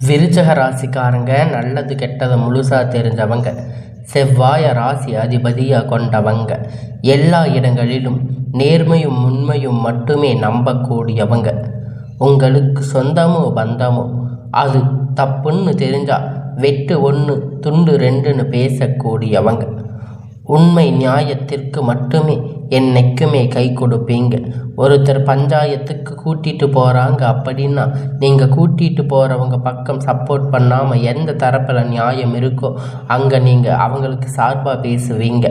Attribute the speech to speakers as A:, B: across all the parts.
A: விருச்சக ராசிக்காரங்க நல்லது கெட்டதை முழுசா தெரிஞ்சவங்க, செவ்வாய ராசி அதிபதியாக கொண்டவங்க, எல்லா இடங்களிலும் நேர்மையும் உண்மையும் மட்டுமே நம்பக்கூடியவங்க. உங்களுக்கு சொந்தமோ பந்தமோ அது தப்புன்னு தெரிஞ்சா வெட்டு ஒன்று துண்டு ரெண்டுன்னு பேசக்கூடியவங்க. உண்மை நியாயத்திற்கு மட்டுமே என்னைக்குமே கை கொடுப்பீங்க. ஒருத்தர் பஞ்சாயத்துக்கு கூட்டிட்டு போகிறாங்க அப்படின்னா நீங்கள் கூட்டிட்டு போகிறவங்க பக்கம் சப்போர்ட் பண்ணாமல் எந்த தரப்பில் நியாயம் இருக்கோ அங்கே நீங்கள் அவங்களுக்கு சார்பாக பேசுவீங்க.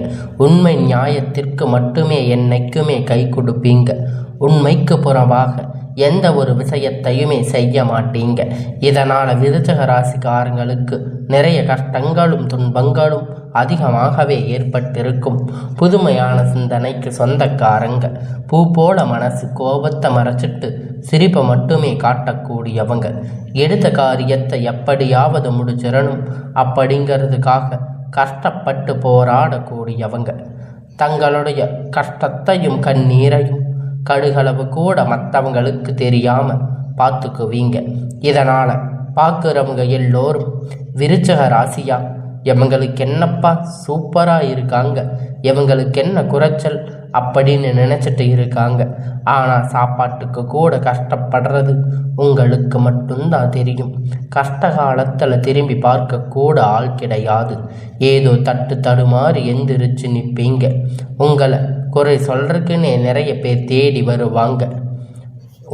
A: உண்மை நியாயத்திற்கு மட்டுமே என்னைக்குமே கை கொடுப்பீங்க. உண்மைக்கு புறம்பாக எந்த ஒரு விஷயத்தையுமே செய்ய மாட்டீங்க. இதனால் விருச்சக ராசிக்காரங்களுக்கு நிறைய கஷ்டங்களும் துன்பங்களும் அதிகமாகவே ஏற்பட்டிருக்கும். புதுமையான சிந்தனைக்கு சொந்தக்காரங்க, பூ போல மனசு, கோபத்தை மறைச்சிட்டு சிரிப்பை மட்டுமே காட்டக்கூடியவங்க, எடுத்த காரியத்தை எப்படியாவது முடிச்சிடணும் அப்படிங்கிறதுக்காக கஷ்டப்பட்டு போராடக்கூடியவங்க, தங்களுடைய கஷ்டத்தையும் கண்ணீரையும் கடுகளவு கூட மற்றவங்களுக்கு தெரியாமல் பார்த்துக்குவீங்க. இதனால் பார்க்குறவங்க எல்லோரும் விருச்சக ராசியா, இவங்களுக்கு என்னப்பா சூப்பராக இருக்காங்க, இவங்களுக்கு என்ன குறைச்சல் அப்படின்னு நினச்சிட்டு இருக்காங்க. ஆனால் சாப்பாட்டுக்கு கூட கஷ்டப்படுறது உங்களுக்கு மட்டும்தான் தெரியும். கஷ்ட காலத்தில் திரும்பி பார்க்க கூட ஆள் கிடையாது. ஏதோ தட்டு தடுமாறி எந்திரிச்சு நிற்பீங்க. உங்களை குறை சொல்றதுக்குன்னே நிறைய பேர் தேடி வருவாங்க.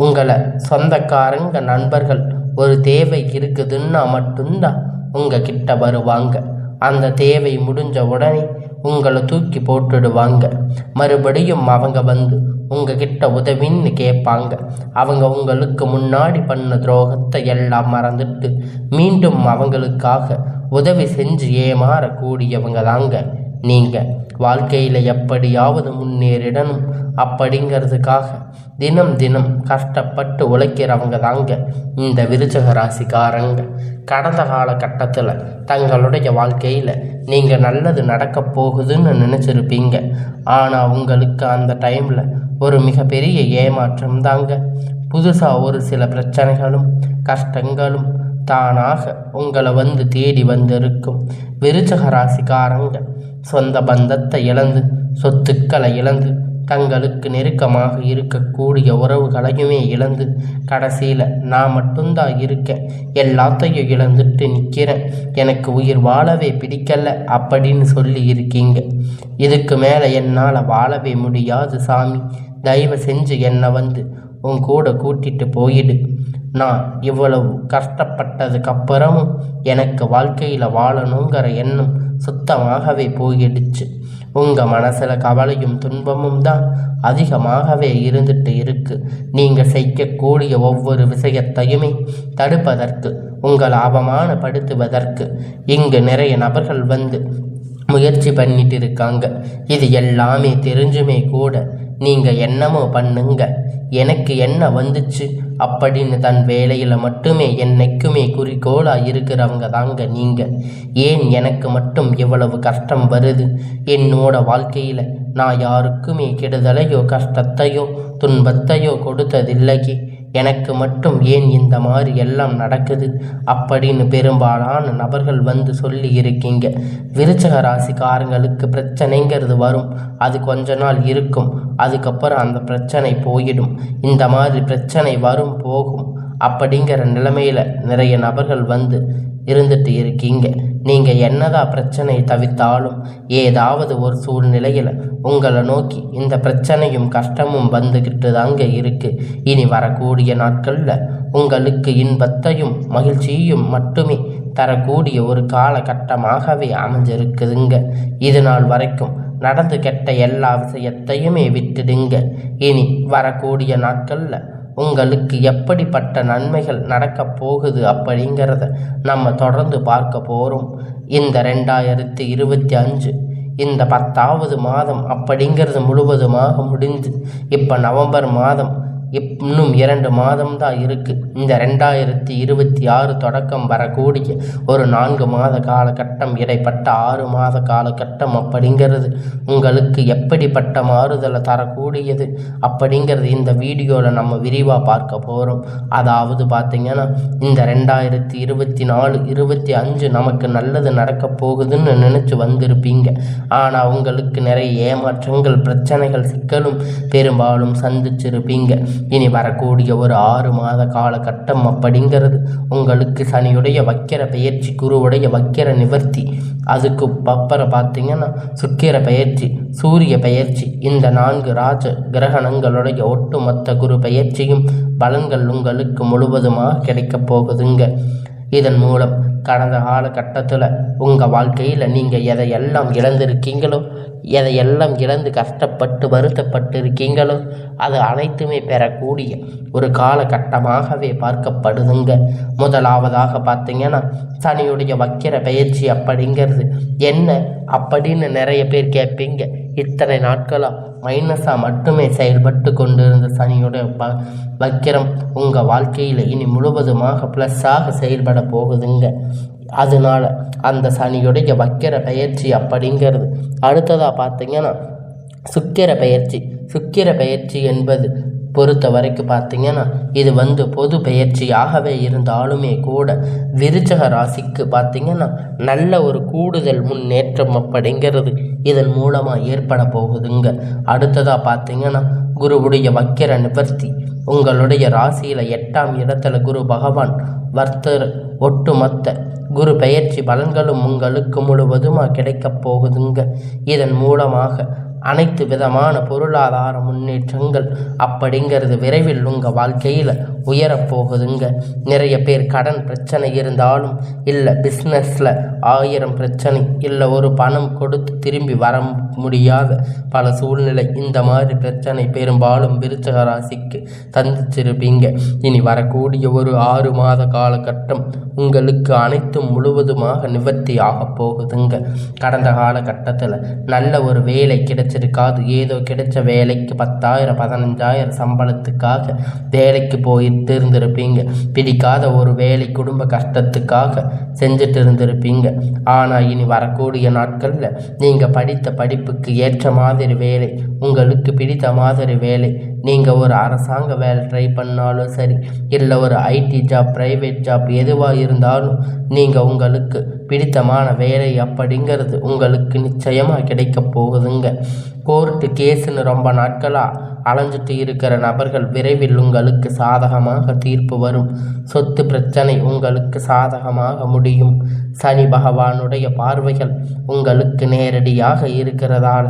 A: உங்களை சொந்தக்காரங்க நண்பர்கள் ஒரு தேவை இருக்குதுன்னா மட்டும்தான் உங்கள் கிட்ட வருவாங்க. அந்த தேவை முடிஞ்ச உடனே உங்களை தூக்கி போட்டுடுவாங்க. மறுபடியும் அவங்க வந்து உங்ககிட்ட உதவின்னு கேட்பாங்க. அவங்க உங்களுக்கு முன்னாடி பண்ண துரோகத்தை எல்லாம் மறந்துட்டு மீண்டும் அவங்களுக்காக உதவி செஞ்சு ஏமாறக்கூடியவங்க தாங்க நீங்கள். வாழ்க்கையில் எப்படியாவது முன்னேறிடணும் அப்படிங்கிறதுக்காக தினம் தினம் கஷ்டப்பட்டு உழைக்கிறவங்க தாங்க இந்த விருச்சக ராசிக்காரங்க. கடந்த காலகட்டத்தில் தங்களுடைய வாழ்க்கையில் நீங்கள் நல்லது நடக்க போகுதுன்னு நினச்சிருப்பீங்க. ஆனால் உங்களுக்கு அந்த டைமில் ஒரு மிகப்பெரிய ஏமாற்றம் தாங்க. புதுசாக ஒரு சில பிரச்சனைகளும் கஷ்டங்களும் தானாக உங்களை வந்து தேடி வந்திருக்கும். விருச்சக ராசிக்காரங்க சொந்த பந்தத்தை இழந்து, சொத்துக்களை இழந்து, தங்களுக்கு நெருக்கமாக இருக்கக்கூடிய உறவுகளையுமே இழந்து, கடைசியில் நான் மட்டும்தான் இருக்கேன், எல்லாத்தையும் இழந்துட்டு நிற்கிறேன், எனக்கு உயிர் வாழவே பிடிக்கல அப்படின்னு சொல்லி இருக்கீங்க. இதுக்கு மேலே என்னால் வாழவே முடியாது சாமி, தயவு செஞ்சு என்னை வந்து உன் கூட கூட்டிட்டு போயிடு. நான் இவ்வளவு கஷ்டப்பட்டதுக்கப்புறமும் எனக்கு வாழ்க்கையில் வாழணுங்கிற எண்ணம் சுத்தமாகவே போயிடுச்சு. உங்கள் மனசில் கவலையும் துன்பமும் தான் அதிகமாகவே இருந்துட்டு இருக்கு. நீங்கள் செய்யக்கூடிய ஒவ்வொரு விஷயத்தையுமே தடுப்பதற்கு, உங்களை அவமானப்படுத்துவதற்கு இங்கு நிறைய நபர்கள் வந்து முயற்சி பண்ணிட்டு இருக்காங்க. இது எல்லாமே தெரிஞ்சுமே கூட நீங்கள் என்னமோ பண்ணுங்க, எனக்கு என்ன வந்துச்சு அப்படின்னு தன் வேலையில் மட்டுமே என்னைக்குமே குறிக்கோளாக இருக்கிறவங்க தாங்க நீங்கள். ஏன் எனக்கு மட்டும் இவ்வளவு கஷ்டம் வருது? என்னோட வாழ்க்கையில் நான் யாருக்குமே கெடுதலையோ கஷ்டத்தையோ துன்பத்தையோ கொடுத்ததில்லையே, எனக்கு மட்டும் ஏன் இந்த மாதிரி எல்லாம் நடக்குது அப்படின்னு பெரும்பாலான நபர்கள் வந்து சொல்லி இருக்கீங்க. விருச்சக ராசிக்காரங்களுக்கு பிரச்சனைங்கிறது வரும், அது கொஞ்ச நாள் இருக்கும், அதுக்கப்புறம் அந்த பிரச்சனை போயிடும். இந்த மாதிரி பிரச்சனை வரும் போகும் அப்படிங்கிற நிலைமையில் நிறைய நபர்கள் வந்து இருந்துட்டு இருக்கீங்க. நீங்கள் என்னதான் பிரச்சனை தவிர்த்தாலும் ஏதாவது ஒரு சூழ்நிலையில் உங்களை நோக்கி இந்த பிரச்சனையும் கஷ்டமும் வந்துக்கிட்டு தாங்க இருக்குது. இனி வரக்கூடிய நாட்களில் உங்களுக்கு இன்பத்தையும் மகிழ்ச்சியும் மட்டுமே தரக்கூடிய ஒரு காலகட்டமாகவே அமைஞ்சிருக்குதுங்க. இது நாள் வரைக்கும் நடந்து கெட்ட எல்லா விஷயத்தையுமே விட்டுடுங்க. இனி வரக்கூடிய நாட்களில் உங்களுக்கு எப்படிப்பட்ட நன்மைகள் நடக்கப் போகுது அப்படிங்கிறத நம்ம தொடர்ந்து பார்க்க போகிறோம். இந்த 2025 இந்த 10வது மாதம் அப்படிங்கிறது முழுவதுமாக முடிஞ்சு இப்போ நவம்பர் மாதம் இன்னும் 2 மாதம்தான் இருக்குது. இந்த 2026 தொடக்கம் வரக்கூடிய ஒரு 4 மாத காலகட்டம், இடைப்பட்ட 6 மாத காலகட்டம் அப்படிங்கிறது உங்களுக்கு எப்படிப்பட்ட மாறுதலை தரக்கூடியது அப்படிங்கிறது இந்த வீடியோவில் நம்ம விரிவாக பார்க்க போகிறோம். அதாவது பார்த்திங்கன்னா இந்த 2024, 25 நமக்கு நல்லது நடக்க போகுதுன்னு நினச்சி வந்திருப்பீங்க. ஆனால் உங்களுக்கு நிறைய ஏமாற்றங்கள், பிரச்சனைகள், சிக்கலும் பெரும்பாலும் சந்திச்சிருப்பீங்க. இனி வரக்கூடிய ஒரு 6 மாத காலகட்டம் அப்படிங்கிறது உங்களுக்கு சனியுடைய வக்கிர பெயர்ச்சி, குருவுடைய வக்கிர நிவர்த்தி, அதுக்கு அப்புறம் பார்த்தீங்கன்னா சுக்கிர பெயர்ச்சி, சூரிய பெயர்ச்சி, இந்த 4 ராஜ கிரகணங்களுடைய ஒட்டுமொத்த குரு பெயர்ச்சியும் பலன்கள் உங்களுக்கு முழுவதுமாக கிடைக்க போகுதுங்க. இதன் மூலம் கடந்த காலகட்டத்தில் உங்கள் வாழ்க்கையில் நீங்கள் எதையெல்லாம் இழந்திருக்கீங்களோ, எதையெல்லாம் இழந்து கஷ்டப்பட்டு வருத்தப்பட்டு இருக்கீங்களோ, அது அனைத்துமே பெறக்கூடிய ஒரு காலகட்டமாகவே பார்க்கப்படுதுங்க. முதலாவதாக பார்த்தீங்கன்னா சனியுடைய வக்கிர பயிற்சி அப்படிங்கிறது என்ன அப்படின்னு நிறைய பேர் கேட்பீங்க. இத்தனை நாட்களாக மைனஸாக மட்டுமே செயல்பட்டு கொண்டிருந்த சனியுடைய வக்கிரம் உங்கள் வாழ்க்கையில் இனி முழுவதுமாக ப்ளஸ்ஸாக செயல்பட போகுதுங்க. அதனால அந்த சனியுடைய வக்கிர பயிற்சி அப்படிங்கிறது அடுத்ததாக பார்த்தீங்கன்னா சுக்கிர பயிற்சி. சுக்கிர பயிற்சி என்பது பொறுத்த வரைக்கும் பார்த்தீங்கன்னா இது பொது பயிற்சியாகவே இருந்தாலுமே கூட விருச்சக ராசிக்கு பார்த்தீங்கன்னா நல்ல ஒரு கூடுதல் முன்னேற்றம் அப்படிங்கிறது இதன் மூலமாக ஏற்பட போகுதுங்க. அடுத்ததாக பார்த்தீங்கன்னா குருவுடைய வக்கிர நிவர்த்தி, உங்களுடைய ராசியில் 8ஆம் இடத்துல குரு பகவான் வர்த்தர், ஒட்டுமொத்த குரு பெயர்ச்சி பலன்களும் உங்களுக்கு முழுவதுமாக கிடைக்கப் போகுதுங்க. இதன் மூலமாக அனைத்து விதமான பொருளாதார முன்னேற்றங்கள் அப்படிங்கிறது விரைவில் உங்கள் வாழ்க்கையில் உயரப்போகுதுங்க. நிறைய பேர் கடன் பிரச்சனை இருந்தாலும், இல்லை பிஸ்னஸில் 1000 பிரச்சனை, இல்லை ஒரு பணம் கொடுத்து திரும்பி வர முடியாத பல சூழ்நிலை, இந்த மாதிரி பிரச்சனை பெரும்பாலும் விருச்சக ராசிக்கு சந்திச்சிருப்பீங்க. இனி வரக்கூடிய ஒரு 6 மாத காலகட்டம் உங்களுக்கு அனைத்தும் முழுவதுமாக நிவர்த்தி ஆக போகுதுங்க. கடந்த காலகட்டத்தில் நல்ல ஒரு வேலை கிடைச்சிருக்காது. ஏதோ கிடைச்ச வேலைக்கு 10,000 15,000 சம்பளத்துக்காக வேலைக்கு போயிட்டு இருந்திருப்பீங்க. பிடிக்காத ஒரு வேலை குடும்ப கஷ்டத்துக்காக செஞ்சுட்டு இருந்திருப்பீங்க. ஆனால் இனி வரக்கூடிய நாட்களில் நீங்கள் படித்த படிப்புக்கு ஏற்ற மாதிரி வேலை, உங்களுக்கு பிடித்த மாதிரி வேலை, நீங்கள் ஒரு அரசாங்க வேலை ட்ரை பண்ணாலும் சரி, இல்லை ஒரு ஐடி ஜாப், ப்ரைவேட் ஜாப், எதுவாக இருந்தாலும் நீங்கள் உங்களுக்கு பிடித்தமான வேலை அப்படிங்கிறது உங்களுக்கு நிச்சயமாக கிடைக்க போகுதுங்க. கோர்ட்டு கேஸுன்னு ரொம்ப நாட்களாக அலைஞ்சிட்டு இருக்கிற நபர்கள் விரைவில் உங்களுக்கு சாதகமாக தீர்ப்பு வரும். சொத்து பிரச்சனை உங்களுக்கு சாதகமாக முடியும். சனி பகவானுடைய பார்வைகள் உங்களுக்கு நேரடியாக இருக்கிறதால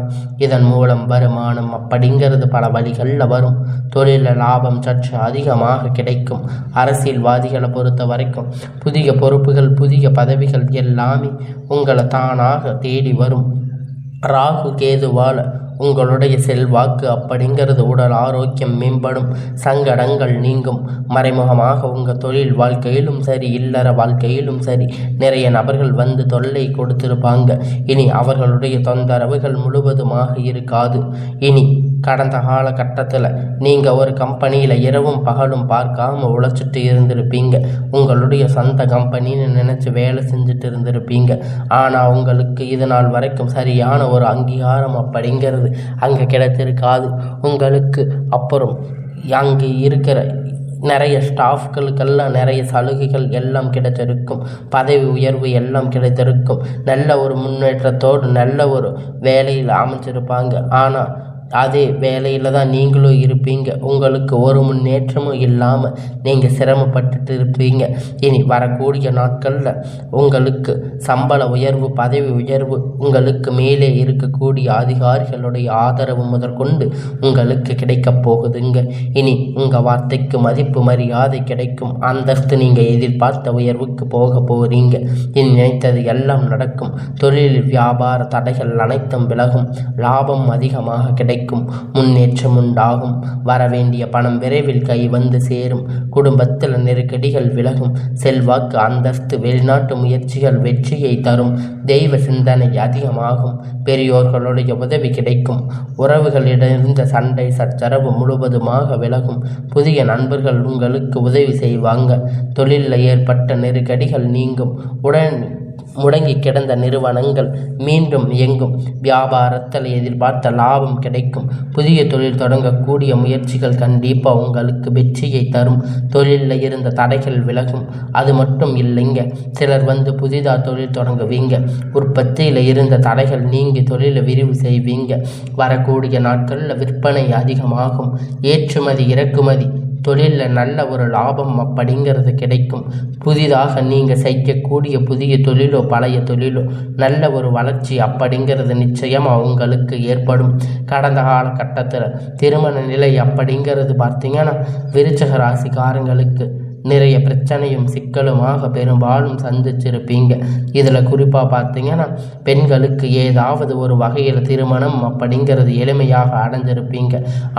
A: இதன் மூலம் வருமானம் அப்படிங்கிறது பல வழிகளில் வரும். தொழில லாபம் சற்று அதிகமாக கிடைக்கும். அரசியல்வாதிகளை பொறுத்த வரைக்கும் புதிய பொறுப்புகள், புதிய பதவிகள் எல்லாமே உங்களை தானாக தேடி வரும். ராகு கேதுவால் உங்களுடைய செல்வாக்கு அப்படிங்கிறது உடல் ஆரோக்கியம் மேம்படும், சங்கடங்கள் நீங்கும். மறைமுகமாக உங்கள் தொழில் வாழ்க்கையிலும் சரி, இல்லற வாழ்க்கையிலும் சரி நிறைய நபர்கள் தொல்லை கொடுத்திருப்பாங்க. இனி அவர்களுடைய தொந்தரவுகள் முழுவதுமாக இருக்காது. இனி கடந்த காலகட்டத்தில் நீங்கள் ஒரு கம்பெனியில் இரவும் பகலும் பார்க்காம உழைச்சிட்டு இருந்திருப்பீங்க. உங்களுடைய சொந்த கம்பெனின்னு நினச்சி வேலை செஞ்சுட்டு இருந்திருப்பீங்க. ஆனால் உங்களுக்கு இது நாள் வரைக்கும் சரியான ஒரு அங்கீகாரம் அப்படிங்கிறது அங்கே கிடைச்சிருக்காது. உங்களுக்கு அப்புறம் அங்கே இருக்கிற நிறைய ஸ்டாஃப்களுக்கெல்லாம் நிறைய சலுகைகள் எல்லாம் கிடைத்திருக்கும். பதவி உயர்வு எல்லாம் கிடைத்திருக்கும். நல்ல ஒரு முன்னேற்றத்தோடு நல்ல ஒரு வேலையில் அமைச்சிருப்பாங்க. ஆனால் அதே வேலையில் தான் நீங்களும் இருப்பீங்க. உங்களுக்கு ஒரு முன்னேற்றமும் இல்லாமல் நீங்கள் சிரமப்பட்டுட்டு இருப்பீங்க. இனி வரக்கூடிய நாட்களில் உங்களுக்கு சம்பள உயர்வு, பதவி உயர்வு, உங்களுக்கு மேலே இருக்கக்கூடிய அதிகாரிகளுடைய ஆதரவு முதற்கொண்டு உங்களுக்கு கிடைக்கப் போகுதுங்க. இனி உங்கள் வார்த்தைக்கு மதிப்பு மரியாதை கிடைக்கும். அந்தஸ்து நீங்கள் எதிர்பார்த்த உயர்வுக்கு போக போகிறீங்க. இனி நினைத்தது எல்லாம் நடக்கும். தொழில் வியாபார தடைகள் அனைத்தும் விலகும். லாபம் அதிகமாக கிடைக்கும். கிடைக்கும், முன்னேற்றம் உண்டாகும், வரவேண்டிய பணம் விரைவில் கை வந்து சேரும், குடும்பத்தில் நெருக்கடிகள் விலகும், செல்வாக்கு அந்தஸ்து வெளிநாட்டு முயற்சிகள் வெற்றியை தரும், தெய்வ சிந்தனை அதிகமாகும், பெரியோர்களுடைய உதவி கிடைக்கும், உறவுகளிடமிருந்த சண்டை சச்சரவு முழுவதுமாக விலகும், புதிய நண்பர்கள் உங்களுக்கு உதவி செய்வாங்க, தொழிலில் ஏற்பட்ட நெருக்கடிகள் நீங்கும், முடங்கி கிடந்த நிறுவனங்கள் மீண்டும் இயங்கும், வியாபாரத்தில் எதிர்பார்த்த லாபம் கிடைக்கும், புதிய தொழில் தொடங்கக்கூடிய முயற்சிகள் கண்டிப்பாக உங்களுக்கு வெற்றியை தரும், தொழிலில் இருந்த தடைகள் விலகும். அது மட்டும் இல்லைங்க, சிலர் புதிதாக தொழில் தொடங்குவீங்க, உற்பத்தியில் இருந்த தடைகள் நீங்கி தொழிலை விரிவு செய்வீங்க, வரக்கூடிய நாட்களில் விற்பனை அதிகமாகும், ஏற்றுமதி இறக்குமதி தொழிலில் நல்ல ஒரு லாபம் அப்படிங்கிறது கிடைக்கும், புதிதாக நீங்கள் செய்யக்கூடிய புதிய தொழிலோ பழைய தொழிலோ நல்ல ஒரு வளர்ச்சி அப்படிங்கிறது நிச்சயமாக உங்களுக்கு ஏற்படும். கடந்த காலகட்டத்தில் திருமண நிலை அப்படிங்கிறது பார்த்தீங்கன்னா விருச்சிக ராசிக்காரங்களுக்கு நிறைய பிரச்சனையும் சிக்கலுமாக பெரும்பாலும் சந்திச்சிருப்பீங்க. இதில் குறிப்பாக பார்த்தீங்கன்னா பெண்களுக்கு ஏதாவது ஒரு வகையில் திருமணம் அப்படிங்கிறது எளிமையாக அடைஞ்சிருப்பீங்க.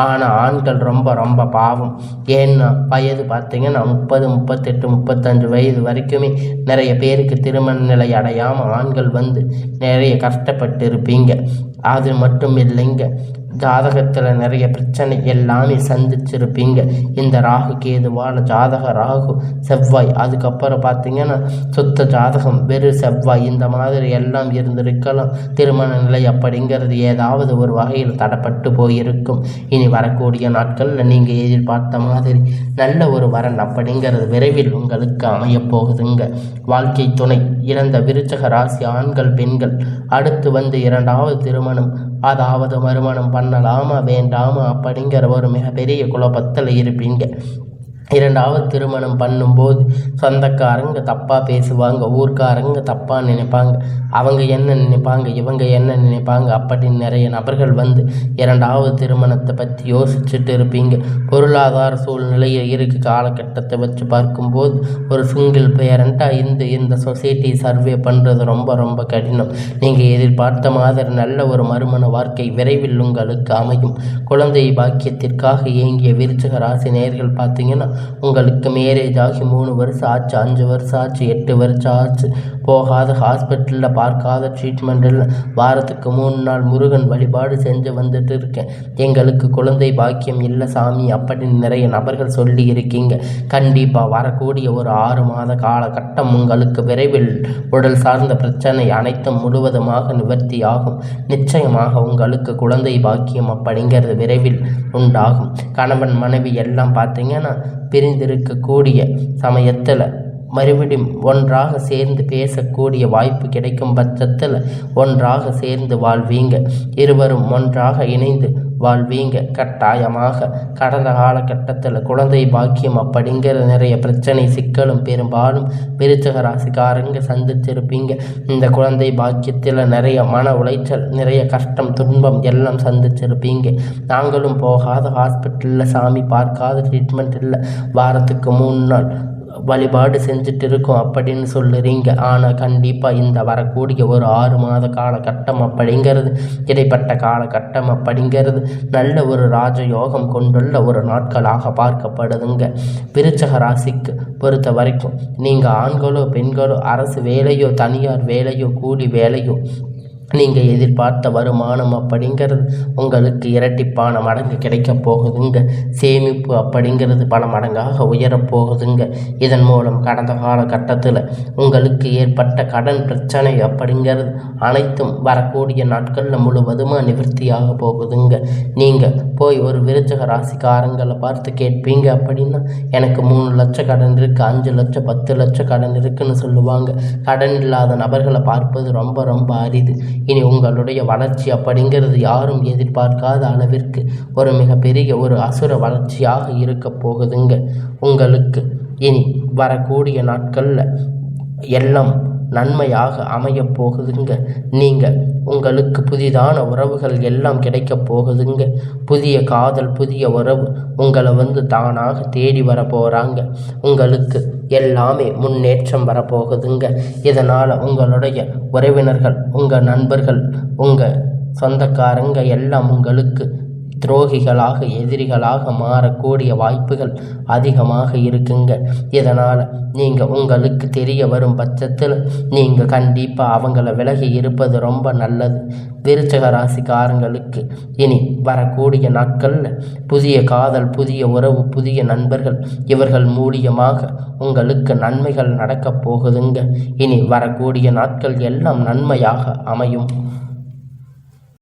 A: ஆனால் ஆண்கள் ரொம்ப ரொம்ப பாவம். ஏன்னா வயது பார்த்தீங்கன்னா 30, 38, 35 வயது வரைக்குமே நிறைய பேருக்கு திருமண நிலை அடையாமல் ஆண்கள் நிறைய கஷ்டப்பட்டு இருப்பீங்க. அது மட்டும் இல்லைங்க, ஜாதகத்தில் நிறைய பிரச்சனை எல்லாமே சந்திச்சிருப்பீங்க. இந்த ராகு கேதுவால் ஜாதக ராகு செவ்வாய், அதுக்கப்புறம் பார்த்தீங்கன்னா சுத்த ஜாதகம் வெறும் செவ்வாய், இந்த மாதிரி எல்லாம் இருந்திருக்கலாம். திருமண நிலை அப்படிங்கிறது ஏதாவது ஒரு வகையில் தடைப்பட்டு போயிருக்கும். இனி வரக்கூடிய நாட்களில் நீங்கள் எதிர்பார்த்த மாதிரி நல்ல ஒரு வரன் அப்படிங்கிறது விரைவில் உங்களுக்கு அமையப்போகுதுங்க. வாழ்க்கை துணை இறந்த விருச்சிக ராசி ஆண்கள் பெண்கள் அடுத்து இரண்டாவது திருமணம், அதாவது மறுமணம் பண்ணலாமா வேண்டாமா அப்படிங்கிற ஒரு மிகப்பெரிய குழப்பத்தில் இருப்பீங்க. இரண்டாவது திருமணம் பண்ணும்போது சொந்தக்காரங்க தப்பாக பேசுவாங்க, ஊர்க்காரங்க தப்பாக நினைப்பாங்க, அவங்க என்ன நினைப்பாங்க இவங்க என்ன நினைப்பாங்க அப்படின்னு நிறைய நபர்கள் இரண்டாவது திருமணத்தை பற்றி யோசிச்சுட்டு இருப்பீங்க. பொருளாதார சூழ்நிலையை இருக்கு காலகட்டத்தை வச்சு பார்க்கும்போது ஒரு சிங்கிள் பேரண்ட்டாக இந்த சொசைட்டி சர்வே பண்ணுறது ரொம்ப ரொம்ப கடினம். நீங்கள் எதிர்பார்த்த மாதிரி நல்ல ஒரு மறுமண வாழ்க்கை விரைவில் உங்களுக்கு அமையும். குழந்தை பாக்கியத்திற்காக இயங்கிய விருச்சிக ராசி நேயர்கள் பார்த்தீங்கன்னா உங்களுக்கு மேரேஜ் ஆகி 3 வருஷம் ஆச்சு, 5 வருஷம் ஆச்சு, 8 வருஷம் ஆச்சு, போகாத ஹாஸ்பிட்டலில் பார்க்காத ட்ரீட்மெண்ட் இல்லை, வாரத்துக்கு 3 நாள் முருகன் வழிபாடு செஞ்சு வந்துட்டு இருக்கேன், எங்களுக்கு குழந்தை பாக்கியம் இல்லை சாமி அப்படின்னு நிறைய நபர்கள் சொல்லி இருக்கீங்க. கண்டிப்பாக வரக்கூடிய ஒரு 6 மாத காலகட்டம் உங்களுக்கு விரைவில் உடல் சார்ந்த பிரச்சனை அனைத்தும் முழுவதுமாக நிவர்த்தி ஆகும். நிச்சயமாக உங்களுக்கு குழந்தை பாக்கியம் அப்படிங்கிறது விரைவில் உண்டாகும். கணவன் மனைவி எல்லாம் பார்த்தீங்கன்னா பிரிந்திருக்கக்கூடிய சமயத்தில் மறுபடியும் ஒன்றாக சேர்ந்து பேசக்கூடிய வாய்ப்பு கிடைக்கும் பட்சத்தில் ஒன்றாக சேர்ந்து வாழ்வீங்க, இருவரும் ஒன்றாக இணைந்து வாழ்வீங்க. கட்டாயமாக கடந்த காலகட்டத்தில் குழந்தை பாக்கியம் அப்படிங்கிற நிறைய பிரச்சனை சிக்கலும் பெரும்பாலும் விருச்சிக ராசிக்காரங்க சந்திச்சிருப்பீங்க. இந்த குழந்தை பாக்கியத்தில் நிறைய மன உளைச்சல், நிறைய கஷ்டம் துன்பம் எல்லாம் சந்திச்சிருப்பீங்க. நாங்களும் போகாத ஹாஸ்பிட்டலில் சாமி பார்க்காத ட்ரீட்மெண்ட் இல்லை, வாரத்துக்கு 3 நாள் வழிபாடு செஞ்சுட்டு இருக்கோம் அப்படின்னு சொல்லுறீங்க. ஆனால் கண்டிப்பாக இந்த வரக்கூடிய ஒரு 6 மாத காலகட்டம் அப்படிங்கிறது இடைப்பட்ட காலகட்டம் அப்படிங்கிறது நல்ல ஒரு ராஜயோகம் கொண்டுள்ள ஒரு நாட்களாக பார்க்கப்படுதுங்க. விருச்சிக ராசிக்கு பொறுத்த வரைக்கும் நீங்கள் ஆண்களோ பெண்களோ அரசு வேலையோ தனியார் வேலையோ கூலி வேலையோ நீங்கள் எதிர்பார்த்த வருமானம் அப்படிங்கிறது உங்களுக்கு இரட்டிப்பான மடங்கு கிடைக்க போகுதுங்க. சேமிப்பு அப்படிங்கிறது பல மடங்காக உயரப்போகுதுங்க. இதன் மூலம் கடந்த காலகட்டத்தில் உங்களுக்கு ஏற்பட்ட கடன் பிரச்சனை அப்படிங்கிறது அனைத்தும் வரக்கூடிய நாட்களில் முழுவதுமாக நிவர்த்தியாக போகுதுங்க. நீங்கள் போய் ஒரு விருச்சிக ராசிக்காரங்களை பார்த்து கேட்பீங்க அப்படின்னா எனக்கு 3 லட்சம் கடன் இருக்குது, 5 லட்சம் 10 லட்சம் கடன் இருக்குன்னு சொல்லுவாங்க. கடன் இல்லாத நபர்களை பார்ப்பது ரொம்ப ரொம்ப அரிது. இனி உங்களுடைய வளர்ச்சி அப்படிங்கிறது யாரும் எதிர்பார்க்காத அளவிற்கு ஒரு மிகப்பெரிய ஒரு அசுர வளர்ச்சியாக இருக்க போகுதுங்க. உங்களுக்கு இனி வரக்கூடிய நாட்களில் எல்லாம் நன்மையாக அமையப் போகுதுங்க. நீங்கள் உங்களுக்கு புதிதான உறவுகள் எல்லாம் கிடைக்க போகுதுங்க. புதிய காதல், புதிய உறவு உங்களை தானாக தேடி வர போகிறாங்க. உங்களுக்கு எல்லாமே முன்னேற்றம் வரப்போகுதுங்க. இதனால் உங்களுடைய உறவினர்கள், உங்கள் நண்பர்கள், உங்கள் சொந்தக்காரங்க எல்லாம் உங்களுக்கு துரோகிகளாக எதிரிகளாக மாறக்கூடிய வாய்ப்புகள் அதிகமாக இருக்குங்க. இதனால் நீங்கள் உங்களுக்கு தெரிய வரும் பட்சத்தில் நீங்கள் கண்டிப்பாக அவங்கள விலகி இருப்பது ரொம்ப நல்லது. விருச்சிக ராசிக்காரங்களுக்கு இனி வரக்கூடிய நாட்களில் புதிய காதல், புதிய உறவு, புதிய நண்பர்கள் இவர்கள் மூலியமாக உங்களுக்கு நன்மைகள் நடக்கப் போகுதுங்க. இனி வரக்கூடிய நாட்கள் எல்லாம் நன்மையாக அமையும்.